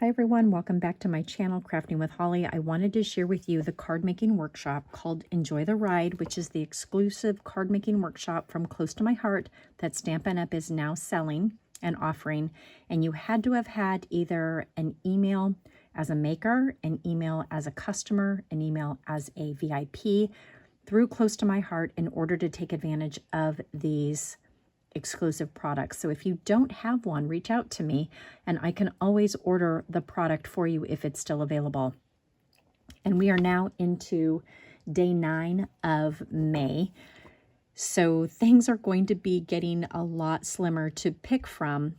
Hi everyone, welcome back to my channel, Crafting with Holly. I wanted to share with you the card making workshop called Enjoy the Ride, which is the exclusive card making workshop from Close to My Heart that Stampin' Up! Is now selling and offering. And you had to have had either an email as a maker, an email as a customer, an email as a VIP through Close to My Heart in order to take advantage of these exclusive products. So if you don't have one, reach out to me and I can always order the product for you if it's still available. And we are now into day 9 of May. So things are going to be getting a lot slimmer to pick from,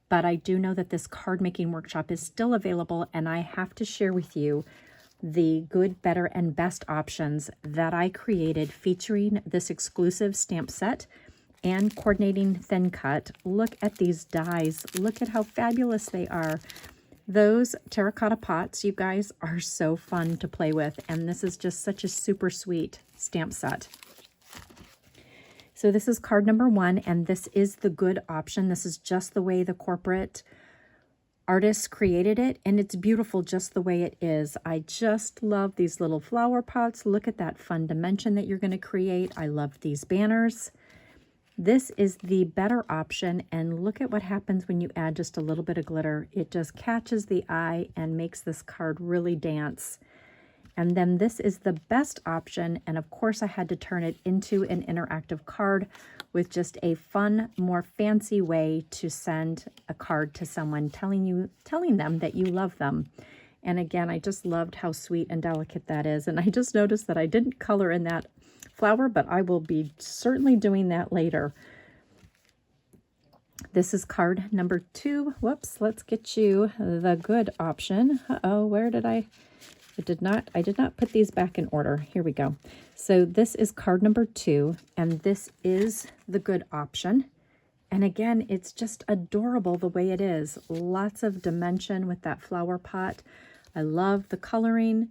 but I do know that this card making workshop is still available and I have to share with you the good, better, and best options that I created featuring this exclusive stamp set and coordinating thin cut. Look at these dies. Look at how fabulous they are. Those terracotta pots, you guys, are so fun to play with. And this is just such a super sweet stamp set. So this is card number 1, and this is the good option. This is just the way the corporate artists created it, and it's beautiful just the way it is. I just love these little flower pots. Look at that fun dimension that you're going to create. I love these banners. This is the better option, and look at what happens when you add just a little bit of glitter. It just catches the eye and makes this card really dance. And then this is the best option, and of course I had to turn it into an interactive card with just a fun, more fancy way to send a card to someone telling them that you love them. And again, I just loved how sweet and delicate that is. And I just noticed that I didn't color in that flower, but I will be certainly doing that later. This is card number 2. Whoops, let's get you the good option. Uh-oh, where did I did not put these back in order. Here we go. So this is card number 2, and this is the good option. And again, it's just adorable the way it is. Lots of dimension with that flower pot. I love the coloring.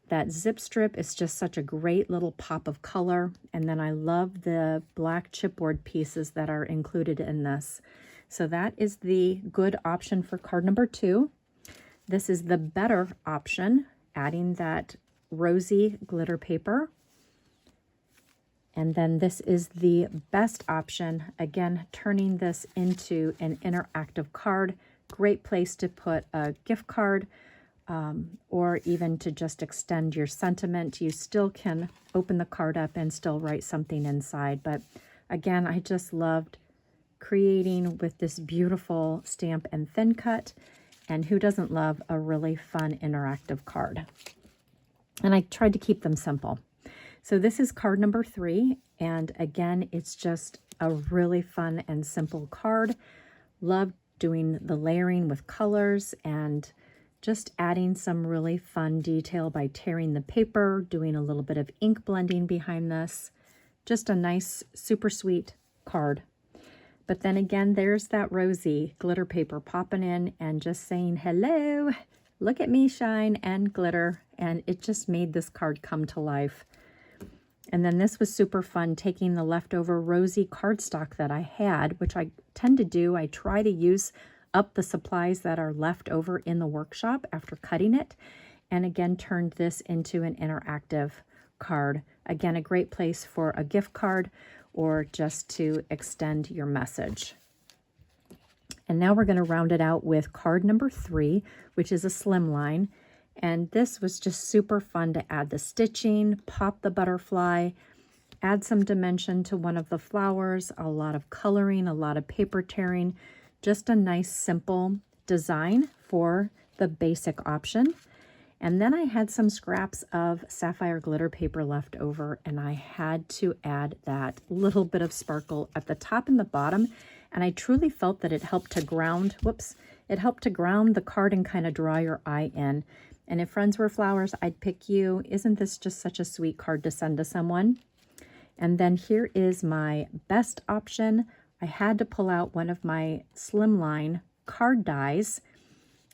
That zip strip is just such a great little pop of color. And then I love the black chipboard pieces that are included in this. So that is the good option for card number 2. This is the better option, adding that rosy glitter paper. And then this is the best option, again, turning this into an interactive card. Great place to put a gift card, or even to just extend your sentiment. You still can open the card up and still write something inside. But again, I just loved creating with this beautiful stamp and thin cut. And who doesn't love a really fun interactive card? And I tried to keep them simple. So this is card number 3. And again, it's just a really fun and simple card. Love doing the layering with colors and just adding some really fun detail by tearing the paper, doing a little bit of ink blending behind this. Just a nice, super sweet card. But then again, there's that rosy glitter paper popping in and just saying, hello, look at me shine and glitter. And it just made this card come to life. And then this was super fun, taking the leftover rosy cardstock that I had, which I tend to do. I try to use up the supplies that are left over in the workshop after cutting it, and again turned this into an interactive card. Again, a great place for a gift card or just to extend your message. And now we're going to round it out with card number 3, which is a slimline. And this was just super fun to add the stitching, pop the butterfly, add some dimension to one of the flowers, a lot of coloring, a lot of paper tearing. Just a nice simple design for the basic option. And then I had some scraps of sapphire glitter paper left over, and I had to add that little bit of sparkle at the top and the bottom. And I truly felt that it helped to ground, it helped to ground the card and kind of draw your eye in. And if friends were flowers, I'd pick you. Isn't this just such a sweet card to send to someone? And then here is my best option. I had to pull out one of my slimline card dies,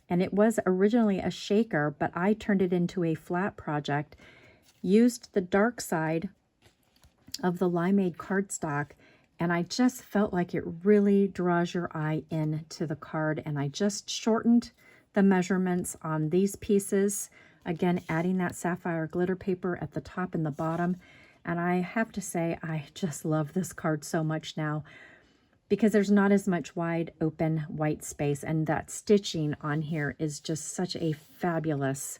and it was originally a shaker, but I turned it into a flat project, used the dark side of the limeade cardstock, and I just felt like it really draws your eye in to the card, and I just shortened the measurements on these pieces. Again, adding that sapphire glitter paper at the top and the bottom. And I have to say, I just love this card so much now because there's not as much wide open white space, and that stitching on here is just such a fabulous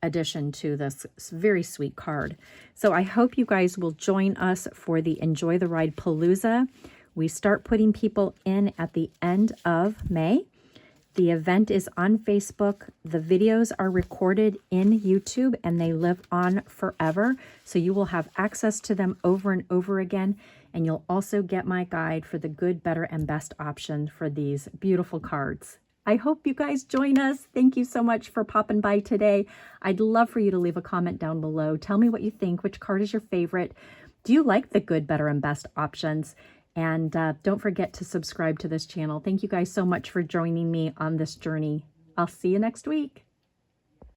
addition to this very sweet card. So I hope you guys will join us for the Enjoy the Ride Palooza. We start putting people in at the end of May. The event is on Facebook. The videos are recorded in YouTube and they live on forever. So you will have access to them over and over again. And you'll also get my guide for the good, better, and best option for these beautiful cards. I hope you guys join us. Thank you so much for popping by today. I'd love for you to leave a comment down below. Tell me what you think. Which card is your favorite? Do you like the good, better, and best options? And don't forget to subscribe to this channel. Thank you guys so much for joining me on this journey. I'll see you next week.